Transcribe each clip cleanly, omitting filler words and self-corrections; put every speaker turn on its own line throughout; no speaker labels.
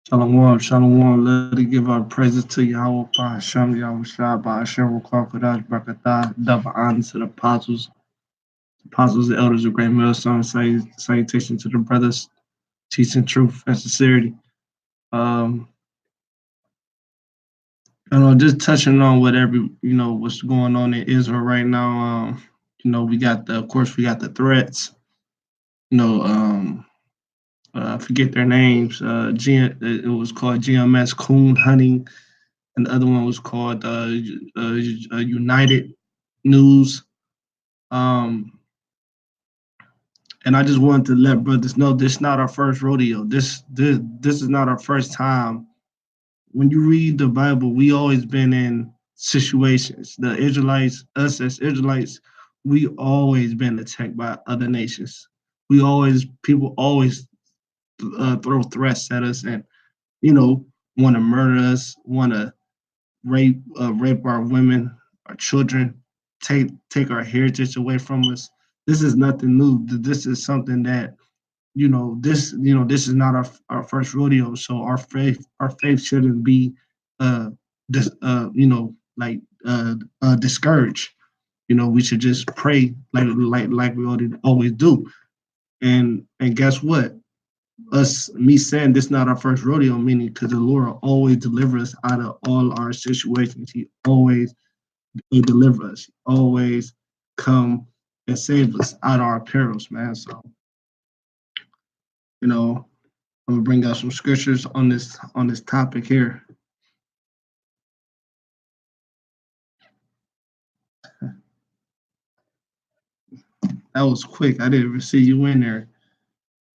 Shalom, shalom. Let it give our praises to Yahweh, Hashem, Yahweh Shah, Hashem, Kwakadash, Brakatah, double honor to the apostles, the elders of Great Millstone, salutation to the brothers, teaching truth and sincerity. Um, just touching on what's going on in Israel right now. We got of course, we got the threats. You know, I forget their names. It was called GMS coon hunting, and the other one was called United News. Um, and I just wanted to let brothers know this is not our first rodeo. This is not our first time. When you read the Bible, we always been in situations. The Israelites, us as Israelites, we always been attacked by other nations. People always throw threats at us, and you know want to murder us, want to rape our women, our children, take our heritage away from us. This is nothing new. This is something that this is not our first rodeo. So our faith shouldn't be dis, like discouraged. We should just pray like we always do. And guess what? Me saying this not our first rodeo, meaning because the Lord will always deliver us out of all our situations. He always deliver us, always come and save us out of our perils, man. So, you know, I'm gonna bring out some scriptures on this topic here. That was quick. I didn't even see you in there.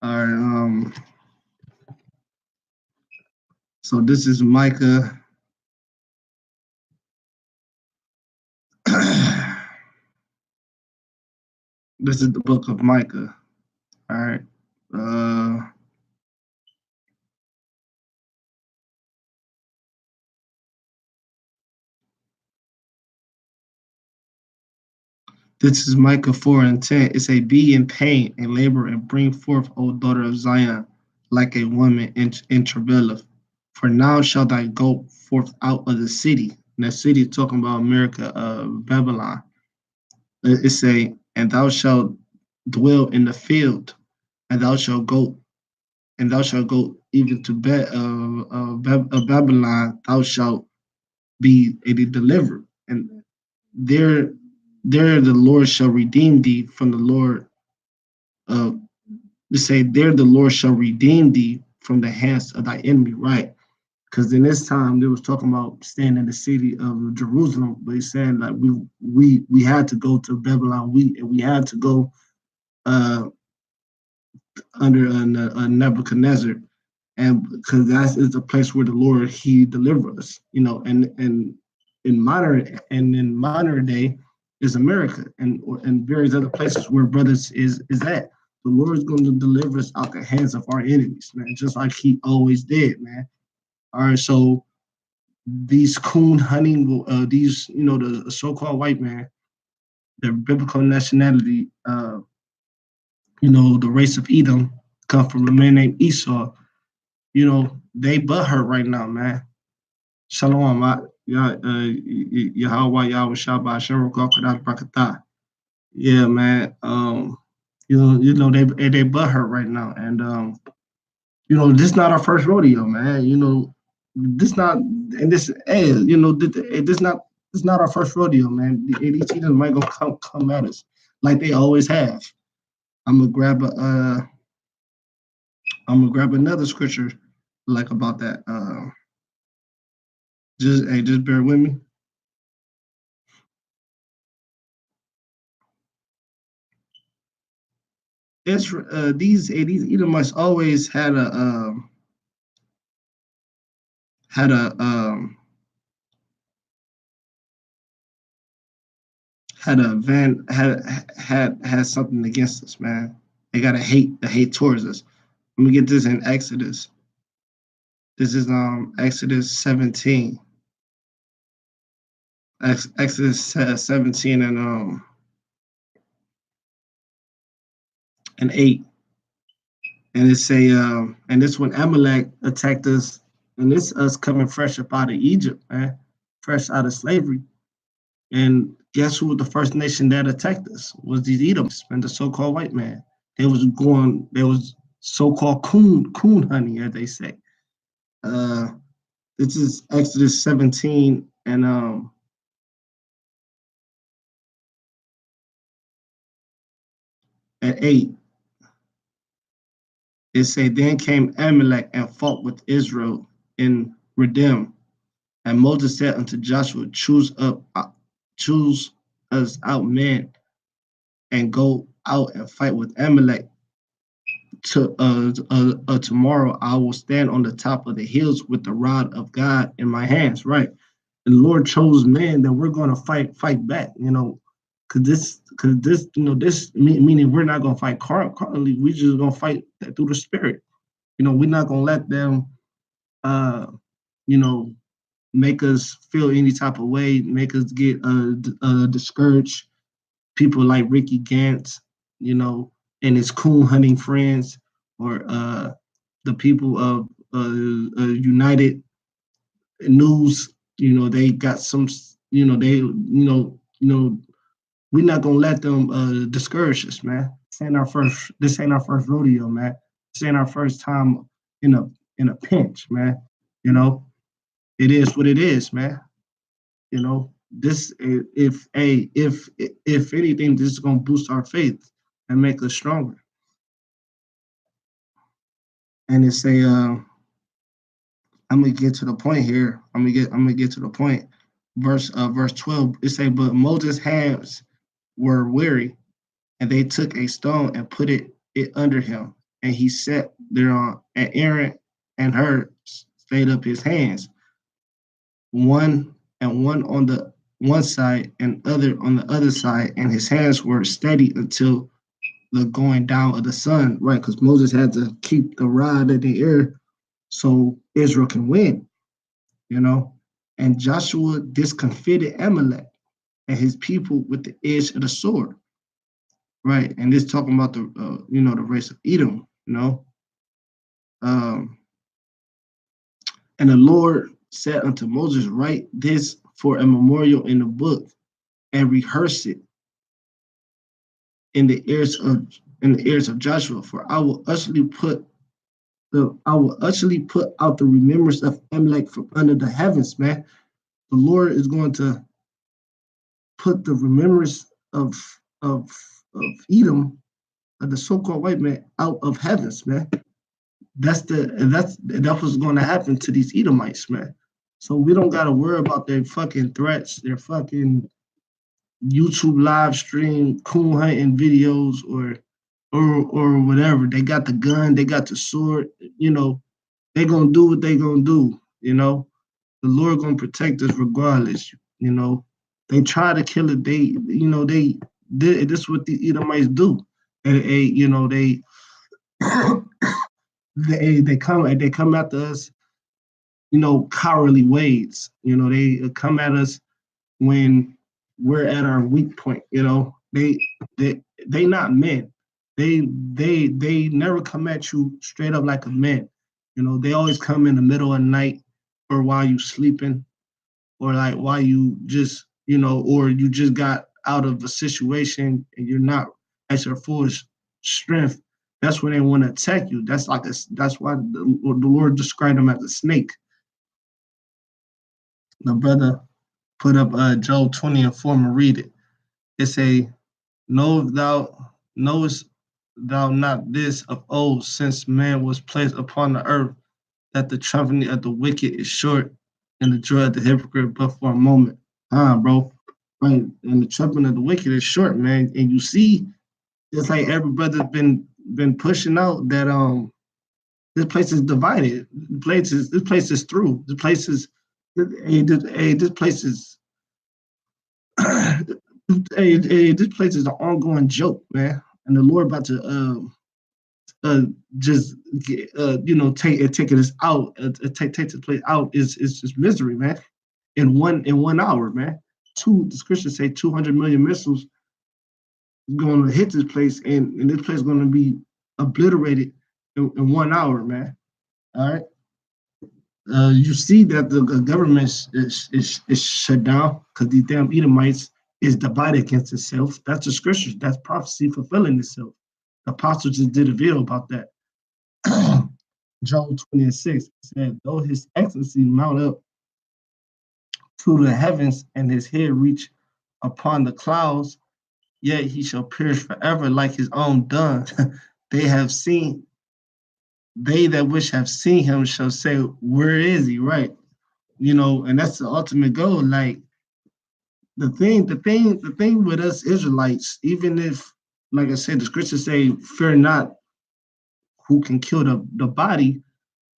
All right. So this is Micah. This is the book of Micah. All right. Uh, this is Micah 4:10. It say, "Be in pain and labor and bring forth, O daughter of Zion, like a woman in travail. For now shall thy go forth out of the city." And that city is talking about America, Babylon. It say, "And thou shalt dwell in the field, and thou shalt go even to Babylon. Thou shalt be delivered, and there, there the Lord shall redeem thee from the Lord. Uh, to say there the Lord shall redeem thee from the hands of thy enemy." Right? Because in this time they was talking about staying in the city of Jerusalem, but he's saying like we had to go to Babylon. We had to go uh, under a Nebuchadnezzar, and because that is the place where the Lord He delivered us. And in modern day is America and various other places where brothers is at. The Lord is going to deliver us out the hands of our enemies, man, just like He always did, man. All right, so these coon hunting, these the so-called white man, their biblical nationality, the race of Edom, come from a man named Esau. They butthurt right now, man. Shalom, Yahweh, Yahweh, Shabbat, Shem, Kodash, Brakatah. Yeah, man. They butthurt right now, and this not our first rodeo, man. This not, and this, hey, this not our first rodeo, man. These cheaters might go come at us like they always have. I'm gonna grab another scripture like about that. Just bear with me. These Edomites always had a had a van had something against us, man. They got the hate towards us. Let me get this in Exodus. This is Exodus 17. Exodus 17 and 8. And it's a and this when Amalek attacked us, and this us coming fresh up out of Egypt, man, fresh out of slavery. And guess who was the first nation that attacked us? Was these Edomites, and the so-called white man. They was so-called coon hunting, as they say. Uh, this is Exodus 17 and at 8. It say, then came Amalek and fought with Israel in Rodeo. And Moses said unto Joshua, choose us out men and go out and fight with Amalek. Tomorrow I will stand on the top of the hills with the rod of God in my hands. Right, the Lord chose man that we're going to fight back. This meaning we're not going to fight carnally. We just going to fight through the Spirit. We're not going to let them, uh, you know, make us feel any type of way, make us get discouraged. People like Ricky Gantz, and his coon hunting friends, or the people of United News. They got some. We're not gonna let them discourage us, man. This ain't our first. This ain't our first rodeo, man. This ain't our first time in a pinch, man. You know, it is what it is, man. This if anything, this is gonna boost our faith and make us stronger. And it's a I'm gonna get to the point here. I'm gonna get to the point. Verse 12. It say, but Moses' hands were weary, and they took a stone and put it under him, and he sat thereon. And Aaron and Hur stayed up his hands, one on the one side and other on the other side, and his hands were steady until the going down of the sun, right? Because Moses had to keep the rod in the air so Israel can win, you know. And Joshua discomfited Amalek and his people with the edge of the sword, right? And this talking about the race of Edom, Um, and the Lord said unto Moses, write this for a memorial in the book and rehearse it in the ears of Joshua, for I will utterly put out the remembrance of Amalek from under the heavens, man. The Lord is going to put the remembrance of of of Edom, of the so-called white man, out of heavens, man. That's what's going to happen to these Edomites, man. So we don't got to worry about their fucking threats, their fucking YouTube live stream coon hunting videos, or whatever. They got the gun, they got the sword. They gonna do what they gonna do. The Lord gonna protect us regardless. They try to kill it. This is what the Edomites do. And they come after us. Cowardly ways. They come at us when we're at our weak point. They not men. They never come at you straight up like a man. They always come in the middle of the night, or while you sleeping, or like while you just or you just got out of a situation and you're not at your fullest strength. That's when they want to attack you. That's why the Lord described them as a snake. The brother put up Job 20 and 4 and read it. It say, knowest thou not this of old, since man was placed upon the earth, that the trumpeting of the wicked is short, and the joy of the hypocrite but for a moment. Bro. Right. And the trumpeting of the wicked is short, man. And you see, just like every brother's been pushing out that this place is divided. This place is through. This place is this place is an ongoing joke, man. And the Lord about to just taking us out, take the place out is just misery, man. In 1 hour, man. The scriptures say 200 million missiles going to hit this place, and this place is going to be obliterated in 1 hour, man. All right. You see that the government is shut down because these damn Edomites is divided against itself. That's the scriptures. That's prophecy fulfilling itself. The apostles just did a video about that. Joel 20:6 said, though his excellency mount up to the heavens and his head reach upon the clouds, yet he shall perish forever like his own done. they have seen, they that which have seen him shall say, where is he? Right. And that's the ultimate goal. Like the thing with us Israelites, even if, like I said, the scriptures say, fear not who can kill the body,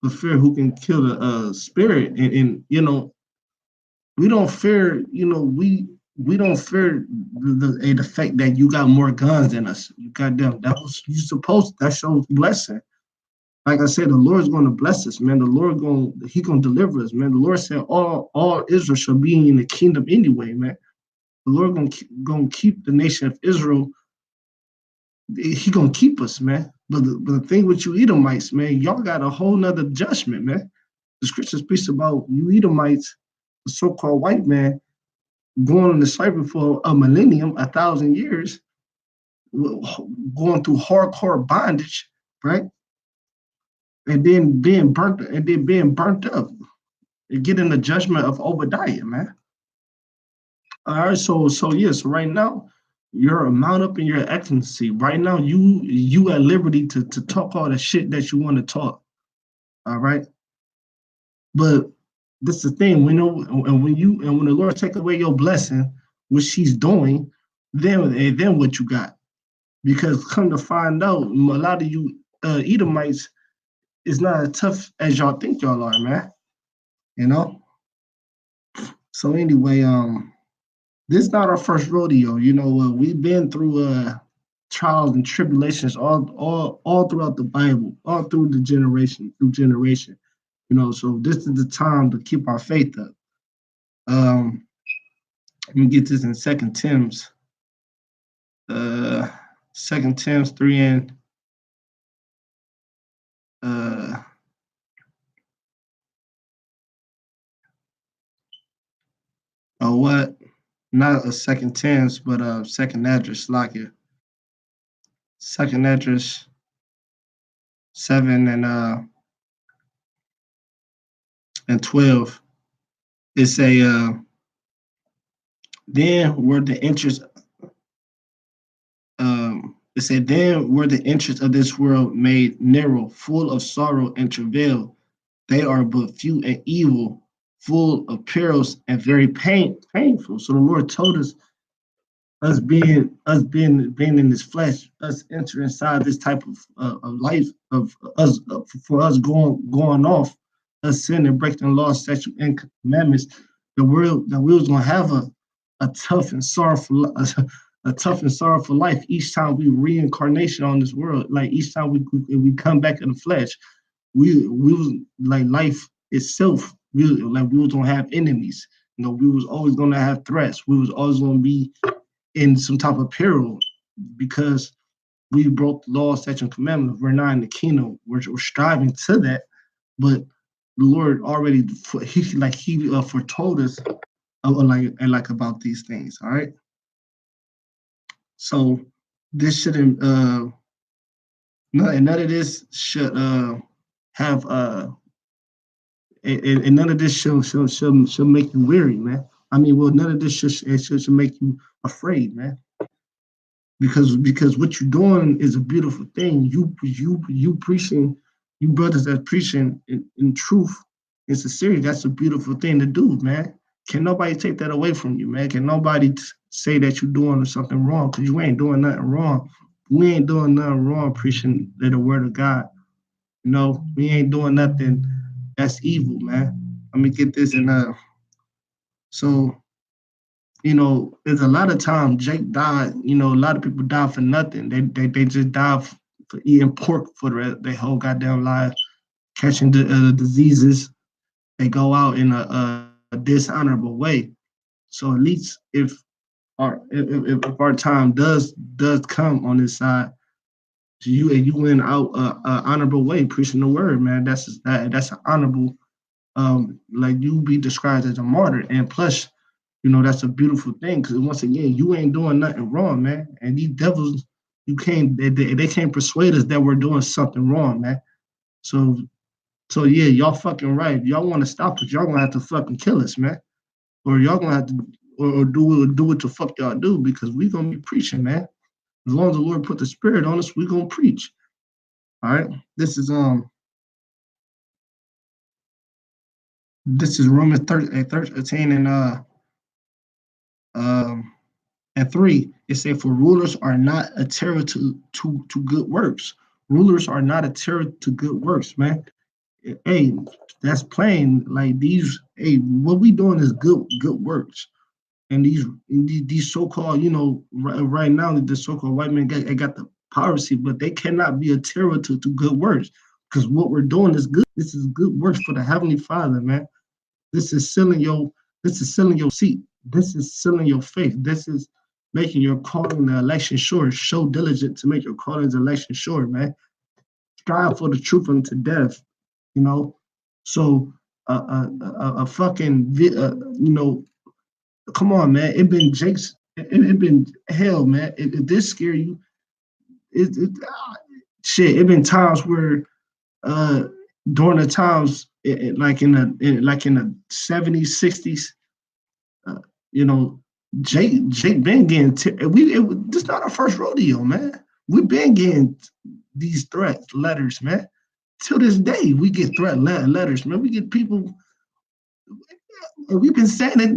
but fear who can kill the spirit. And we don't fear, we don't fear the fact that you got more guns than us. You got them. That was you supposed. That shows blessing. Like I said, the Lord's going to bless us, man. The Lord He gonna deliver us, man. The Lord said, all Israel shall be in the kingdom anyway, man. The Lord gonna keep the nation of Israel. He gonna keep us, man. But the thing with you Edomites, man, y'all got a whole nother judgment, man. The scripture speaks about you Edomites, the so-called white man, going on the slavery for a millennium, 1,000 years, going through hardcore bondage, right? And then being burnt up and getting the judgment of Obadiah, man. All right, so yes, right now you're a mount up in your excellency. Right now, you at liberty to talk all the shit that you want to talk. All right, but this is the thing. When the Lord take away your blessing, which He's doing, then what you got? Because come to find out, a lot of you Edomites is not as tough as y'all think y'all are, man. You know. So anyway, this is not our first rodeo. We've been through trials and tribulations all throughout the Bible, all through the generation. So this is the time to keep our faith up. Um, Let me get this in Second Tim's 3 and uh, oh what? Not a second Tim's, but second address, Slovakia. Second address 7 and 12. It's then were the interests it said, then were the interests of this world made narrow, full of sorrow and travail. They are but few and evil, full of perils and very painful. So the Lord told us being in this flesh, us entering inside this type of life of us for us going off, us sinning, breaking laws, statutes, and commandments. The world was gonna have a tough and sorrowful a tough and sorrowful life each time we reincarnation on this world. Like each time we come back in the flesh, we was like life itself. We was gonna have enemies. We was always gonna have threats. We was always gonna be in some type of peril because we broke the law, statute, and commandments. We're not in the kingdom. We're striving to that, but the Lord already he foretold us like about these things. All right, so this shouldn't none of this should have and none of this should make you weary, man. I mean, well, none of this should make you afraid, man. Because what you're doing is a beautiful thing. You preaching, you brothers that preaching in truth and sincerity. That's a beautiful thing to do, man. Can nobody take that away from you, man? Can nobody say that you're doing something wrong? Because you ain't doing nothing wrong. We ain't doing nothing wrong preaching the word of God. We ain't doing nothing that's evil, man. Let me get this in so there's a lot of times Jake died. A lot of people die for nothing. They just die for eating pork for their whole goddamn life, catching the diseases. They go out in a dishonorable way. So at least if our time does come on this side, So you went out honorable way preaching the word, man. That's an honorable like you be described as a martyr, and plus, that's a beautiful thing because once again, you ain't doing nothing wrong, man. And these devils, you can't they can't persuade us that we're doing something wrong, man. So yeah, y'all fucking right. If y'all want to stop us, y'all gonna have to fucking kill us, man. Or y'all gonna have to or do what the fuck y'all do because we gonna be preaching, man. As long as the Lord put the spirit on us, we gonna preach. All right. This is Romans 13 um and 3. It said, "For rulers are not a terror to good works. Rulers are not a terror to good works, man. Hey, that's plain. Like these, hey, what we doing is good works. And these so-called, right now the so-called white men got the piracy, but they cannot be a terror to good works because what we're doing is good. This is good works for the Heavenly Father, man. This is sealing your seat. This is sealing your faith. This is making your calling the election sure. Show diligent to make your calling the election sure, man. Strive for the truth unto death, you know. So a fucking come on, man. It been It been hell, man. If this scare you, shit. It been times where uh during the times like in the 70s, 60s, uh, you know, Jake been getting this not our first rodeo, man. We've been getting these threat letters, man. Till this day, we get letters, man. We get people, and we've been saying it.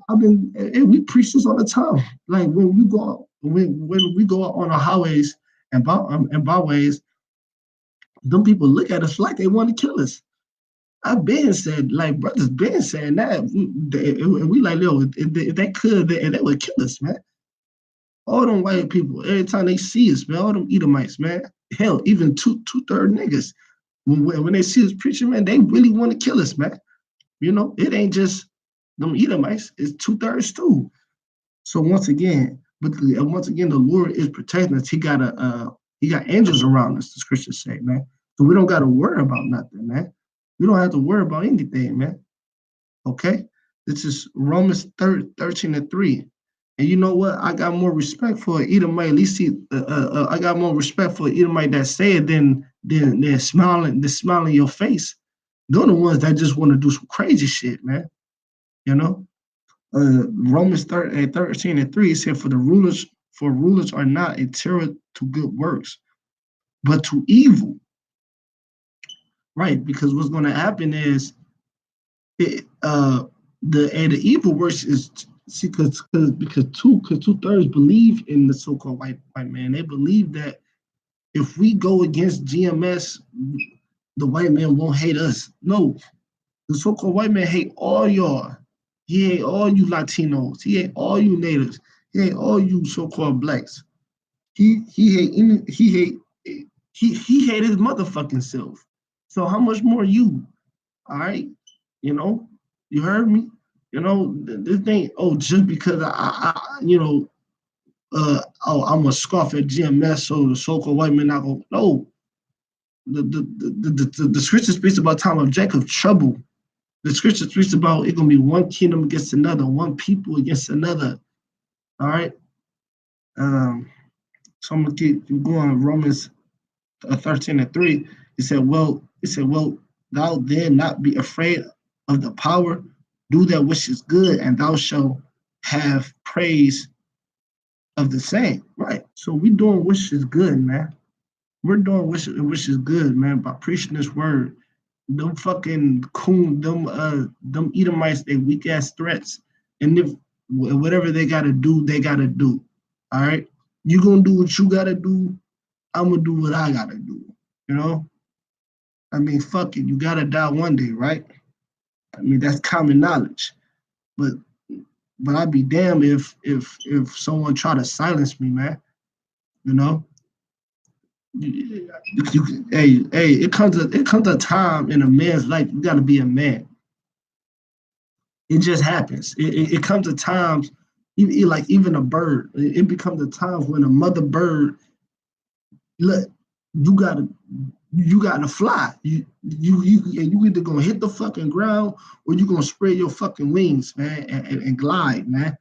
And we preach this all the time. Like when we go out, when we go out on the highways and byways, them people look at us like they want to kill us. I've been said, like brothers been saying that, and we like, yo, if they could, they would kill us, man. All them white people, every time they see us, man, all them Edomites, man. Hell, even two-third niggas, when they see us preaching, man, they really want to kill us, man. It ain't just them Edomites; it's two-thirds too. So once again, the Lord is protecting us. He got angels around us. The scriptures say, man. So we don't got to worry about nothing, man. We don't have to worry about anything, man. Okay, this is Romans 13:3. And you know what? I got more respect for an Edomite. At least I got more respect for an Edomite that say it than smiling your face. They're the ones that just want to do some crazy shit, man. You know. Romans 13:3 said, For rulers are not a terror to good works, but to evil." Right? Because what's going to happen is the evil works is see because two-thirds believe in the so-called white man. They believe that if we go against GMS, the white man won't hate us. No, the so-called white man hate all y'all. He hate all you Latinos. He hate all you natives. He hate all you so-called blacks. He hate his motherfucking self. So how much more you? All right, you know, you heard me. This thing. Oh, just because I'm a scoff at GMS, so the so-called white man not gonna. No, the scripture speaks about time of Jacob trouble. The scripture speaks about it gonna be one kingdom against another, one people against another. All right. So I'm gonna keep going. Romans 13:3. Well, thou then not be afraid of the power. Do that which is good, and thou shalt have praise of the same. Right. So we doing which is good, man. We're doing which is good, man, by preaching this word. Them fucking them Edomites, they weak ass threats. And if whatever they gotta do, they gotta do. All right. You gonna do what you gotta do. I'm gonna do what I gotta do. You know? I mean, fuck it. You gotta die one day, right? I mean, that's common knowledge. But I'd be damned if someone try to silence me, man. You know? Hey, it comes a time in a man's life you gotta be a man. It just happens. It comes to times, like even a bird. It becomes a time when a mother bird look. you gotta you gotta fly. You either gonna hit the fucking ground or you gonna spread your fucking wings, man, and glide, man.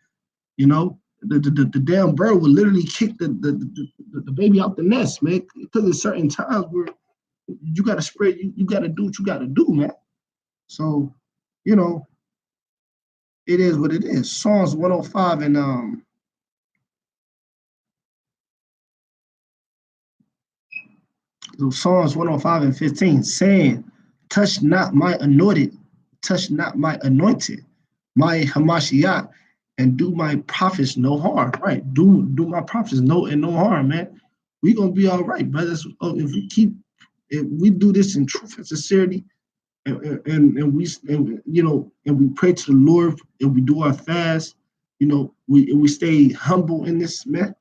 You know, the damn bird would literally kick the baby out the nest, man. Because there's certain times where you gotta spread, you gotta do what you gotta do, man. So, you know, it is what it is. Psalms 105 and Psalms 105 and 15, saying, touch not my anointed, touch not my anointed, my Hamashiach, and do my prophets no harm. Right. Do my prophets no harm, man. We gonna be all right, brothers. Oh, if we do this in truth and sincerity, and we pray to the Lord and we do our fast, we stay humble in this, man.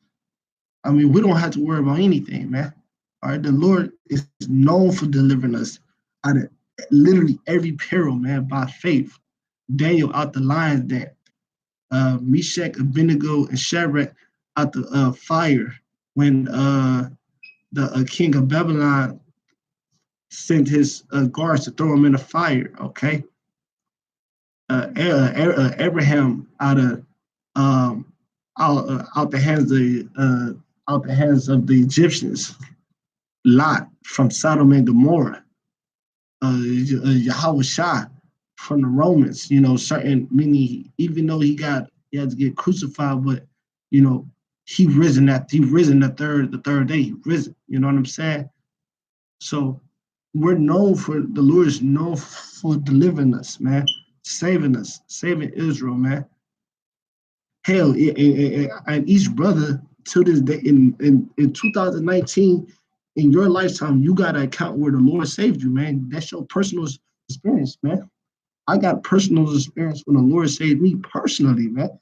I mean, we don't have to worry about anything, man. All right, the Lord is known for delivering us out of literally every peril, man, by faith. Daniel out the lion's den, Meshach, Abednego, and Shadrach out the fire when the king of Babylon sent his guards to throw him in the fire. Okay, Abraham um, out the hands of the Egyptians. Lot from Sodom and Gomorrah, Yahweh Shah from the Romans. Certain meaning even though he had to get crucified, but he risen the third day. He risen. You know what I'm saying? So we're known for the Lord is known for delivering us, man, saving us, saving Israel, man. Hell, and each brother to this day in 2019, in your lifetime, you got to account where the Lord saved you, man. That's your personal experience, man. I got personal experience when the Lord saved me personally, man.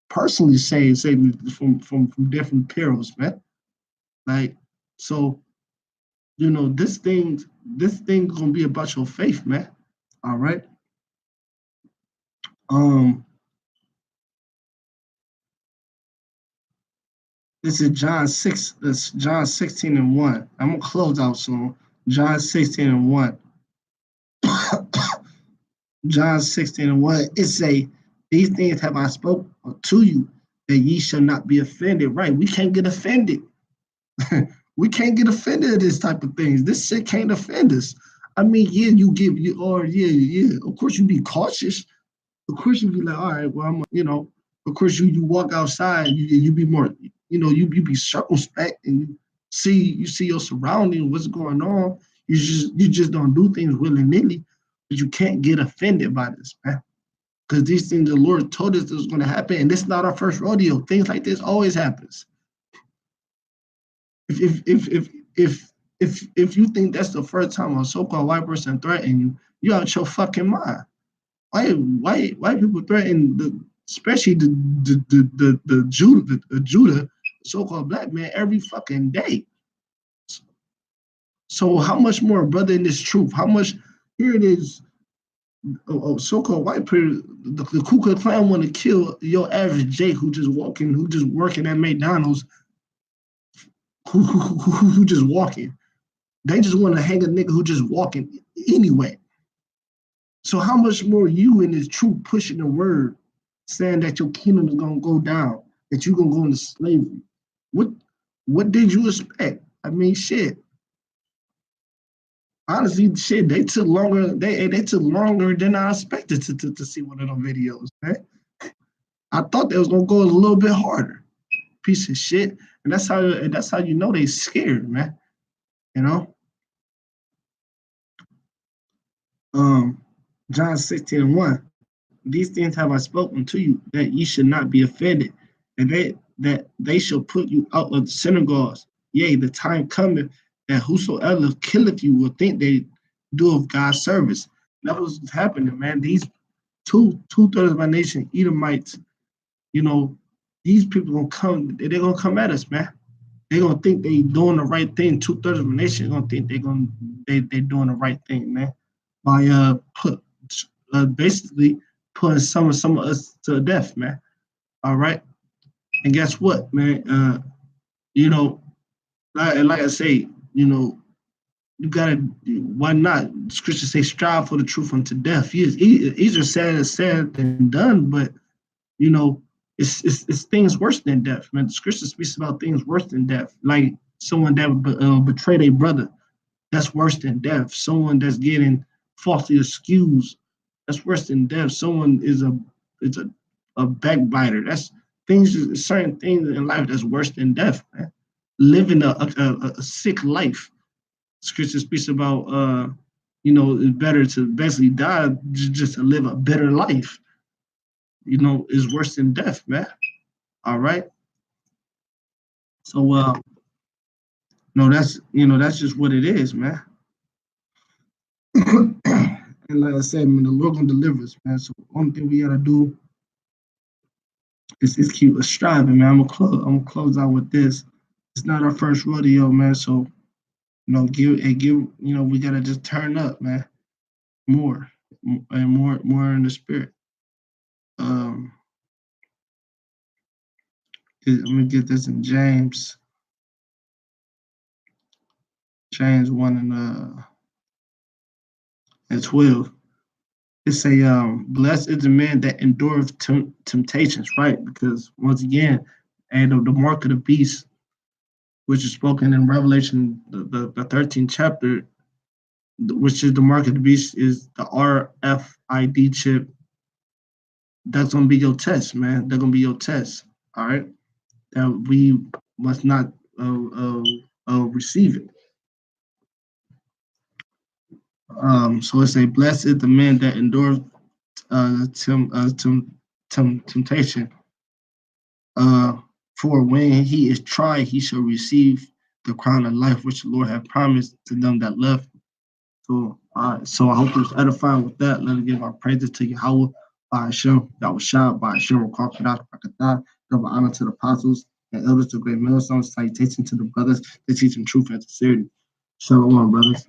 Personally saved me from different perils, man. Like, so this thing gonna be about your faith, man. All right. Um, this is John 6. This John 16 and 1. I'm gonna close out soon. John 16 and 1. John 16 and 1. It say, these things have I spoken to you, that ye shall not be offended. Right. We can't get offended. We can't get offended at this type of things. This shit can't offend us. I mean, yeah, yeah. Of course you be cautious. Of course you be like, all right, well, of course you walk outside, you be more, you be circumspect and you see your surroundings, what's going on. You just don't do things willy nilly, but you can't get offended by this, man. Because these things the Lord told us this was going to happen, and this is not our first rodeo. Things like this always happens. If you think that's the first time a so-called white person threatened you, you out your fucking mind. Why people threaten especially the Judah, so-called black man every fucking day. So how much more, brother, in this truth? How much here it is? So-called white people, the Ku Klux Klan want to kill your average Jake who just working at McDonald's, who just walking. They just want to hang a nigga who just walking anyway. So how much more you in this truth pushing the word, saying that your kingdom is gonna go down, that you're gonna go into slavery? What what did you expect? I mean, shit. Honestly, shit, they took longer. They took longer than I expected to see one of them videos, man. I thought they was gonna go a little bit harder. Piece of shit. And that's how you know they scared, man. You know? Um, John 16 and 1. These things have I spoken to you, that ye should not be offended, and that they shall put you out of the synagogues. Yea, the time cometh that whosoever killeth you will think they do of God's service. That was what's happening, man. These two-thirds of my nation, Edomites, you know, these people gonna come, they're gonna come at us, man. They're gonna think they doing the right thing. Two-thirds of the nation gonna think they doing the right thing, man. By basically putting some of us to death, man. All right. And guess what, man? You know, like I say, you know, you gotta, why not? Scriptures say strive for the truth unto death. Yes, easier said than done, but you know, it's things worse than death, man. The scripture speaks about things worse than death, like someone that betrayed a brother. That's worse than death. Someone that's getting falsely accused. That's worse than death. Someone is a backbiter. That's things. Certain things in life that's worse than death, man. Living a sick life. Scripture speaks about it's better to basically die just to live a better life. Is worse than death, man. All right. So no, that's just what it is, man. And like I said, man, the Lord gonna deliver us, man. So the only thing we gotta do is keep us striving, man. I'm gonna close out with this. It's not our first rodeo, man. So we gotta just turn up, man. More and more in the spirit. Um, let me get this in James 1 and 12. It's a blessed is the man that endureth temptations, right? Because once again, and the mark of the beast, which is spoken in Revelation, the 13th chapter, which is the mark of the beast, is the RFID chip. That's gonna be your test, man. They're gonna be your test. All right, that we must not receive it. So it's a blessed is the man that endures temptation. Uh, for when he is tried, he shall receive the crown of life which the Lord hath promised to them that love him. So I hope it was edifying with that. Let us give our praises to Yahweh by Hashem, that was shot by Hashem, Rakatah, Rakatah, double honor to the apostles and elders of great millstones, salutation to the brothers that teach in truth and sincerity. Shalom, brothers.